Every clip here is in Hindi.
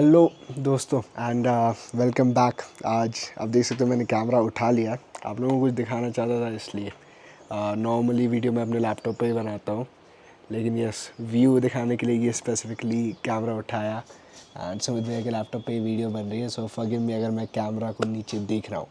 हेलो दोस्तों एंड वेलकम बैक। आज आप देख सकते हो मैंने कैमरा उठा लिया। आप लोगों को कुछ दिखाना चाहता था इसलिए। नॉर्मली वीडियो मैं अपने लैपटॉप पे ही बनाता हूँ, लेकिन यस व्यू दिखाने के लिए ये स्पेसिफिकली कैमरा उठाया एंड समझ में आया कि लैपटॉप पे वीडियो बन रही है। सो फॉरगिव मी अगर मैं कैमरा को नीचे देख रहा हूँ।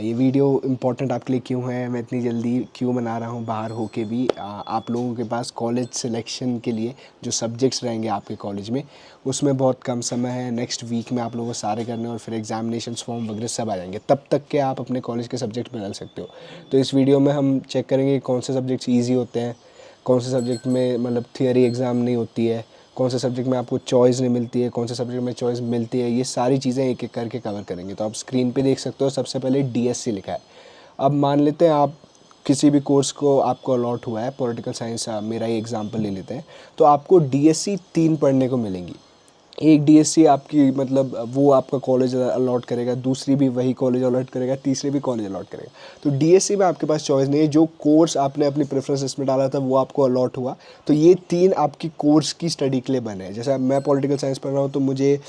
ये वीडियो इम्पोर्टेंट आपके लिए क्यों है, मैं इतनी जल्दी क्यों बना रहा हूँ बाहर होके भी। आप लोगों के पास कॉलेज सिलेक्शन के लिए जो सब्जेक्ट्स रहेंगे आपके कॉलेज में, उसमें बहुत कम समय है। नेक्स्ट वीक में आप लोगों को सारे करने और फिर एग्जामिनेशंस फॉर्म वगैरह सब आ जाएंगे, तब तक के आप अपने कॉलेज के सब्जेक्ट बदल सकते हो। तो इस वीडियो में हम चेक करेंगे कौन से सब्जेक्ट्स ईजी होते हैं, कौन से सब्जेक्ट में मतलब थियरी एग्ज़ाम नहीं होती है, कौन से सब्जेक्ट में आपको चॉइस नहीं मिलती है, कौन से सब्जेक्ट में चॉइस मिलती है। ये सारी चीज़ें एक एक करके कवर करेंगे। तो आप स्क्रीन पे देख सकते हो सबसे पहले डीएससी लिखा है। अब मान लेते हैं आप किसी भी कोर्स को आपको अलॉट हुआ है, पॉलिटिकल साइंस मेरा ही एग्जांपल ले लेते हैं, तो आपको डीएससी 3 पढ़ने को मिलेंगी। एक डीएससी आपकी मतलब वो आपका कॉलेज अलॉट करेगा, दूसरी भी वही कॉलेज अलॉट करेगा, तीसरी भी कॉलेज अलॉट करेगा। तो डीएससी में आपके पास चॉइस नहीं है, जो कोर्स आपने अपनी प्रेफरेंसेस में डाला था वो आपको अलॉट हुआ। तो ये 3 आपकी कोर्स की स्टडी के लिए बने हैं। जैसे मैं पॉलिटिकल साइंस पढ़ रहा हूँ तो मुझे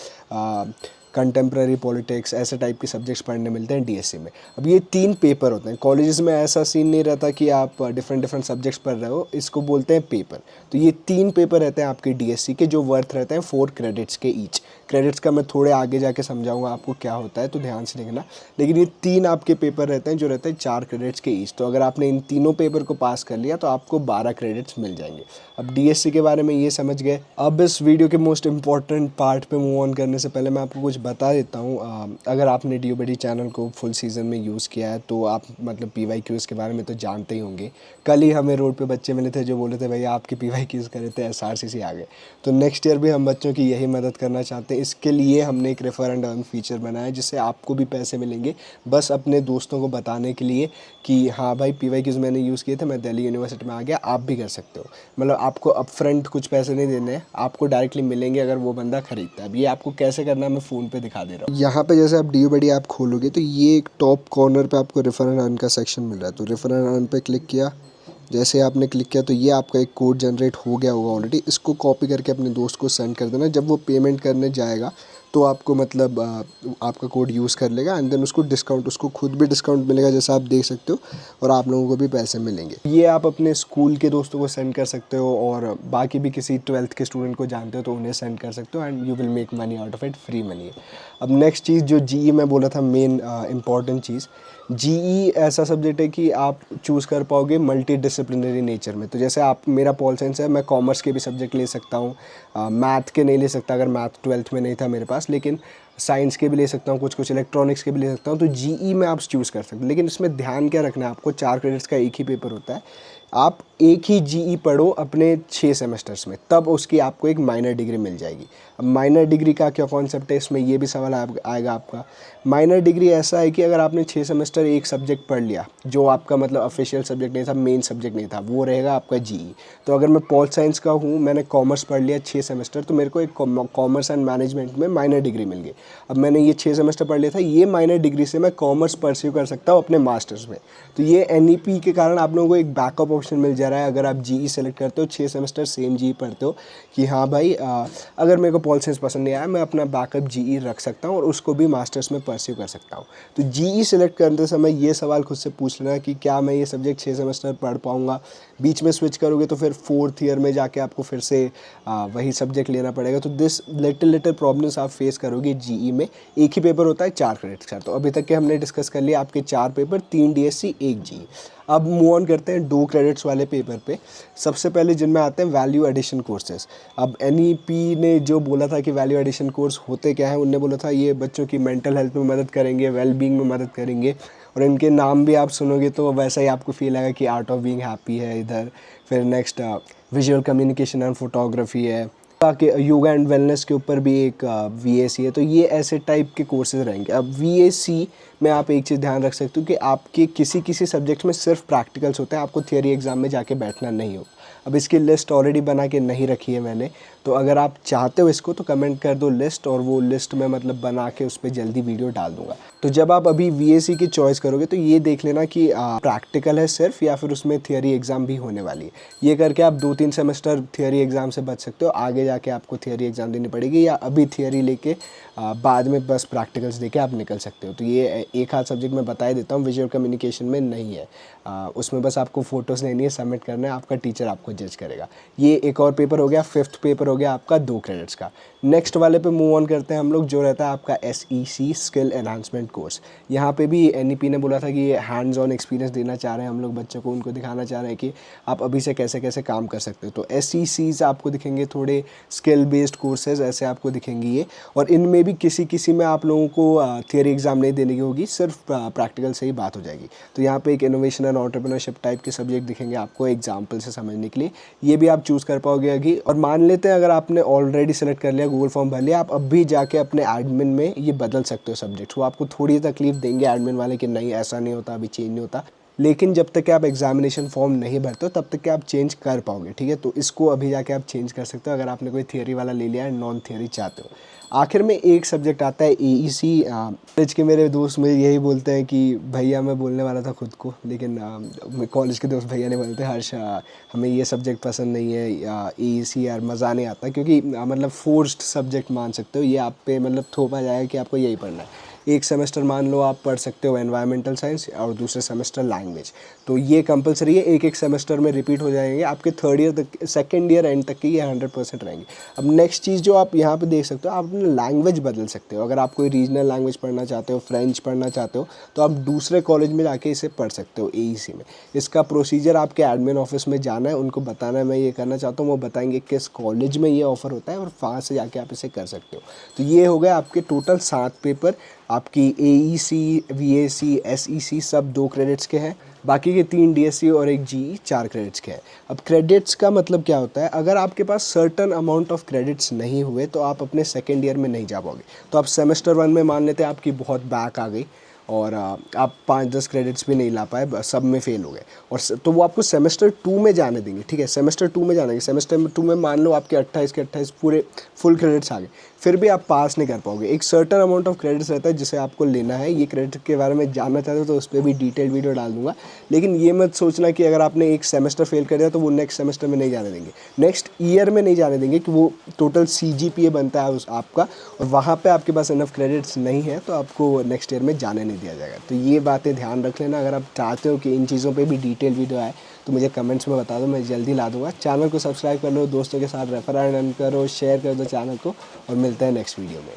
कंटेम्प्रेरी पॉलिटिक्स ऐसे टाइप के सब्जेक्ट्स पढ़ने मिलते हैं डीएससी में। अब ये 3 पेपर होते हैं। कॉलेजेस में ऐसा सीन नहीं रहता कि आप डिफरेंट डिफरेंट सब्जेक्ट्स पढ़ रहे हो, इसको बोलते हैं पेपर। तो ये 3 पेपर रहते हैं आपके डीएससी के, जो वर्थ रहते हैं 4 क्रेडिट्स के ईच। क्रेडिट्स का मैं थोड़े आगे जाके समझाऊंगा आपको क्या होता है, तो ध्यान से देखना। लेकिन ये 3 आपके पेपर रहते हैं जो रहते हैं 4 क्रेडिट्स के ईच। तो अगर आपने इन तीनों पेपर को पास कर लिया तो आपको 12 क्रेडिट्स मिल जाएंगे। अब डीएससी के बारे में ये समझ गए। अब इस वीडियो के मोस्ट इंपॉर्टेंट पार्ट पे मूव ऑन करने से पहले मैं आपको कुछ बता देता हूँ। अगर आपने डीओबीडी चैनल को फुल सीज़न में यूज़ किया है तो आप मतलब पीवाईक्यूज़ के बारे में तो जानते ही होंगे। कल ही हमें रोड पे बच्चे मिले थे जो बोले थे भैया आपके पीवाईक्यूज़ करे थे एसआरसीसी आ गए। तो नेक्स्ट ईयर भी हम बच्चों की यही मदद करना चाहते हैं। इसके लिए हमने एक रेफर एंड अर्न फीचर बनाया है जिससे आपको भी पैसे मिलेंगे, बस अपने दोस्तों को बताने के लिए कि हाँ भाई पीवाईक्यूज़ मैंने यूज़ किए थे, मैं दिल्ली यूनिवर्सिटी में आ गया, आप भी कर सकते हो। मतलब आपको अपफ्रंट कुछ पैसे नहीं देने हैं, आपको डायरेक्टली मिलेंगे अगर वो बंदा खरीदता है। अब ये आपको कैसे करना है मैं फ़ोन पे दिखा दे रहा हूँ। यहाँ पे जैसे आप डीओबीडी ऐप खोलोगे तो ये एक टॉप कॉर्नर पे आपको रेफर एंड अर्न का सेक्शन मिल रहा है। तो रेफर एंड अर्न पे क्लिक किया। जैसे आपने क्लिक किया तो ये आपका एक कोड जनरेट हो गया होगा ऑलरेडी। इसको कॉपी करके अपने दोस्त को सेंड कर देना। जब वो पेमेंट करने जाएगा तो आपको मतलब आपका कोड यूज़ कर लेगा एंड देन उसको डिस्काउंट, उसको खुद भी डिस्काउंट मिलेगा जैसा आप देख सकते हो, और आप लोगों को भी पैसे मिलेंगे। ये आप अपने स्कूल के दोस्तों को सेंड कर सकते हो और बाकी भी किसी 12th के स्टूडेंट को जानते हो तो उन्हें सेंड कर सकते हो and you will make money out of it, free money है। अब नेक्स्ट चीज़ जो जीई मैं बोला था मेन इंपॉर्टेंट चीज़, जीई ऐसा सब्जेक्ट है कि आप चूज़ कर पाओगे मल्टी डिसिप्लिनरी नेचर में। तो जैसे आप, मेरा पॉल साइंस है, मैं कॉमर्स के भी सब्जेक्ट ले सकता हूँ, मैथ के नहीं ले सकता अगर मैथ 12th में नहीं था मेरे पास, लेकिन साइंस के भी ले सकता हूँ, कुछ कुछ इलेक्ट्रॉनिक्स के भी ले सकता हूँ। तो जीई में आप चूज़ कर सकते हो, लेकिन इसमें ध्यान क्या रखना है आपको, 4 क्रेडिट्स का एक ही पेपर होता है। आप एक ही जीई पढ़ो अपने 6 सेमेस्टर्स में, तब उसकी आपको एक माइनर डिग्री मिल जाएगी। अब माइनर डिग्री का क्या कॉन्सेप्ट है, इसमें ये भी सवाल आएगा आपका। माइनर डिग्री ऐसा है कि अगर आपने 6 सेमेस्टर एक सब्जेक्ट पढ़ लिया जो आपका मतलब ऑफिशियल सब्जेक्ट नहीं था, मेन सब्जेक्ट नहीं था, वो रहेगा आपका जीई। तो अगर मैं पॉल साइंस का हूँ, मैंने कॉमर्स पढ़ लिया 6 सेमेस्टर, तो मेरे को एक कॉमर्स एंड मैनेजमेंट में माइनर डिग्री मिल गई। अब मैंने ये 6 सेमेस्टर पढ़ लिया था, ये माइनर डिग्री से मैं कॉमर्स परस्यू कर सकता हूँ अपने मास्टर्स में। तो ये एनईपी के कारण आप लोगों को एक बैकअप ऑप्शन मिल जा रहा है अगर आप जीई सेलेक्ट करते हो, 6 सेमेस्टर सेम जीई पढ़ते हो, कि हाँ भाई अगर मेरे को पॉल साइंस पसंद नहीं आया मैं अपना बैकअप जीई रख सकता हूँ और उसको भी मास्टर्स में परस्यू कर सकता हूँ। तो जीई सेलेक्ट करते समय ये सवाल खुद से पूछ लेना कि क्या मैं ये सब्जेक्ट 6 सेमेस्टर पढ़ पाऊँगा। बीच में स्विच करोगे तो फिर 4th ईयर में जाके आपको फिर से वही सब्जेक्ट लेना पड़ेगा। तो दिस लिटिल प्रॉब्लम्स आप फेस करोगे जीई में। एक ही पेपर होता है 4 क्रेडिट्स का। तो अभी तक के हमने डिस्कस कर लिया आपके 4 पेपर, 3 डीएससी 1 जीई। अब मूव ऑन करते हैं 2 क्रेडिट्स वाले पेपर पे। सबसे पहले जिनमें आते हैं वैल्यू एडिशन कोर्सेज। अब एनईपी ने जो बोला था कि वैल्यू एडिशन कोर्स होते क्या है, उनने बोला था ये बच्चों की मेंटल हेल्थ में मदद करेंगे, वेल बीइंग में मदद करेंगे। और इनके नाम भी आप सुनोगे तो वैसा ही आपको फील आएगा कि आर्ट ऑफ बीइंग हैप्पी है इधर, फिर next visual communication and photography है, ताकि योगा एंड वेलनेस के ऊपर भी एक वीएसी है। तो ये ऐसे टाइप के कोर्सेज रहेंगे। अब वीएसी में आप एक चीज़ ध्यान रख सकते हो कि आपके किसी किसी सब्जेक्ट में सिर्फ प्रैक्टिकल्स होते हैं, आपको थियरी एग्जाम में जाके बैठना नहीं हो। अब इसकी लिस्ट ऑलरेडी बना के नहीं रखी है मैंने, तो अगर आप चाहते हो इसको तो कमेंट कर दो लिस्ट, और वो लिस्ट में मतलब बना के उस पर जल्दी वीडियो डाल दूंगा। तो जब आप अभी VAC की चॉइस करोगे तो ये देख लेना कि प्रैक्टिकल है सिर्फ या फिर उसमें थियरी एग्ज़ाम भी होने वाली है। ये करके आप 2-3 सेमेस्टर थियरी एग्ज़ाम से बच सकते हो। आगे जाके आपको थियरी एग्ज़ाम देनी पड़ेगी, या अभी थियरी लेके बाद में बस प्रैक्टिकल्स देके आप निकल सकते हो। तो ये एक आध सब्जेक्ट मैं बता ही देता हूँ, विजुअल कम्युनिकेशन में नहीं है। उसमें बस आपको फ़ोटोज़ लेनी है, सबमिट करना है, आपका टीचर आपको जज करेगा। ये एक और पेपर हो गया, 5th पेपर हो गया आपका 2 क्रेडिट्स का। नेक्स्ट वाले पे मूव ऑन करते हैं हम लोग, जो रहता है आपका SEC स्किल एनहांसमेंट कोर्स। यहाँ पे भी NEP ने बोला था कि ये हैंड्स ऑन एक्सपीरियंस देना चाह रहे हैं हम लोग बच्चों को, उनको दिखाना चाह रहे हैं कि आप अभी से कैसे कैसे काम कर सकते हो। तो SECs आपको दिखेंगे, थोड़े स्किल बेस्ड कोर्सेज ऐसे आपको दिखेंगे ये, और इनमें भी किसी किसी में आप लोगों को थियरी एग्ज़ाम नहीं देने की होगी, सिर्फ प्रैक्टिकल से ही बात हो जाएगी। तो यहाँ पे एक इनोवेशन एंड एंटरप्रेन्योरशिप टाइप के सब्जेक्ट दिखेंगे आपको एग्जाम्पल से समझने के लिए, ये भी आप चूज़ कर पाओगे आगे। और मान लेते हैं अगर आपने ऑलरेडी सेलेक्ट कर लिया, गूगल फॉर्म भर लिया, आप अब भी जाके अपने एडमिन में ये बदल सकते हो सब्जेक्ट्स। वो आपको थोड़ी तकलीफ देंगे एडमिन वाले कि नहीं ऐसा नहीं होता, अभी चेंज नहीं होता, लेकिन जब तक कि आप एग्जामिनेशन फॉर्म नहीं भरते हो तब तक कि आप चेंज कर पाओगे, ठीक है। तो इसको अभी जाके आप चेंज कर सकते हो अगर आपने कोई थियरी वाला ले लिया है, नॉन थियरी चाहते हो। आखिर में एक सब्जेक्ट आता है AEC। कॉलेज के मेरे दोस्त मुझे यही बोलते हैं कि भैया, मैं बोलने वाला था खुद को, लेकिन कॉलेज के दोस्त भैया नहीं बोलते, हर्ष हमें ये सब्जेक्ट पसंद नहीं है, AEC यार मज़ा नहीं आता, क्योंकि मतलब फोर्स्ड सब्जेक्ट मान सकते हो, ये आप पे मतलब थोपा जाएगा कि आपको यही पढ़ना है। एक सेमेस्टर मान लो आप पढ़ सकते हो एनवायरमेंटल साइंस, और दूसरे सेमेस्टर लैंग्वेज, तो ये कंपलसरी है, एक एक सेमेस्टर में रिपीट हो जाएंगे आपके 3rd ईयर तक, 2nd ईयर एंड तक की ये 100% रहेंगे। अब नेक्स्ट चीज़ जो आप यहाँ पे देख सकते हो, आप अपना लैंग्वेज बदल सकते हो। अगर आप कोई रीजनल लैंग्वेज पढ़ना चाहते हो, फ्रेंच पढ़ना चाहते हो, तो आप दूसरे कॉलेज में जाके इसे पढ़ सकते हो AEC में। इसका प्रोसीजर आपके एडमिन ऑफिस में जाना है, उनको बताना है मैं ये करना चाहता हूँ, वो बताएंगे किस कॉलेज में ये ऑफ़र होता है, और वहाँ से जाके आप इसे कर सकते हो। तो ये हो गए आपके टोटल 7 पेपर, आपकी AEC, VAC, SEC सब 2 क्रेडिट्स के हैं, बाकी के 3 DSC और एक GE 4 क्रेडिट्स के हैं। अब क्रेडिट्स का मतलब क्या होता है, अगर आपके पास सर्टन अमाउंट ऑफ क्रेडिट्स नहीं हुए तो आप अपने 2nd ईयर में नहीं जा पाओगे। तो आप सेमेस्टर 1 में मान लेते हैं आपकी बहुत बैक आ गई, और आप 5-10 क्रेडिट्स भी नहीं ला पाए, सब में फेल हो गए, और तो वो आपको सेमेस्टर 2 में जाने देंगे, ठीक है। सेमेस्टर 2 में जाने देंगे, सेमेस्टर 2 में मान लो आपके 28 के 28 पूरे फुल क्रेडिट्स आ गए, फिर भी आप पास नहीं कर पाओगे। एक सर्टन अमाउंट ऑफ क्रेडिट्स रहता है जिसे आपको लेना है। ये क्रेडिट के बारे में जानना चाहते हो तो उस पर भी डिटेल वीडियो डाल दूंगा, लेकिन ये मत सोचना कि अगर आपने एक सेमेस्टर फेल कर दिया तो वो नेक्स्ट सेमेस्टर में नहीं जाने देंगे, नेक्स्ट ईयर में नहीं जाने देंगे, कि वो टोटल CGPA बनता है उस आपका, और वहाँ पे आपके पास इनफ क्रेडिट्स नहीं है तो आपको नेक्स्ट ईयर में जाने नहीं दिया जाएगा। तो ये बातें ध्यान रख लेना। अगर आप चाहते हो कि इन चीज़ों पे भी डिटेल वीडियो आए तो मुझे कमेंट्स में बता दो, मैं जल्दी ला दूंगा। चैनल को सब्सक्राइब कर लो, दोस्तों के साथ रेफर एंड करो, शेयर कर दो चैनल को, और मिलते हैं नेक्स्ट वीडियो में।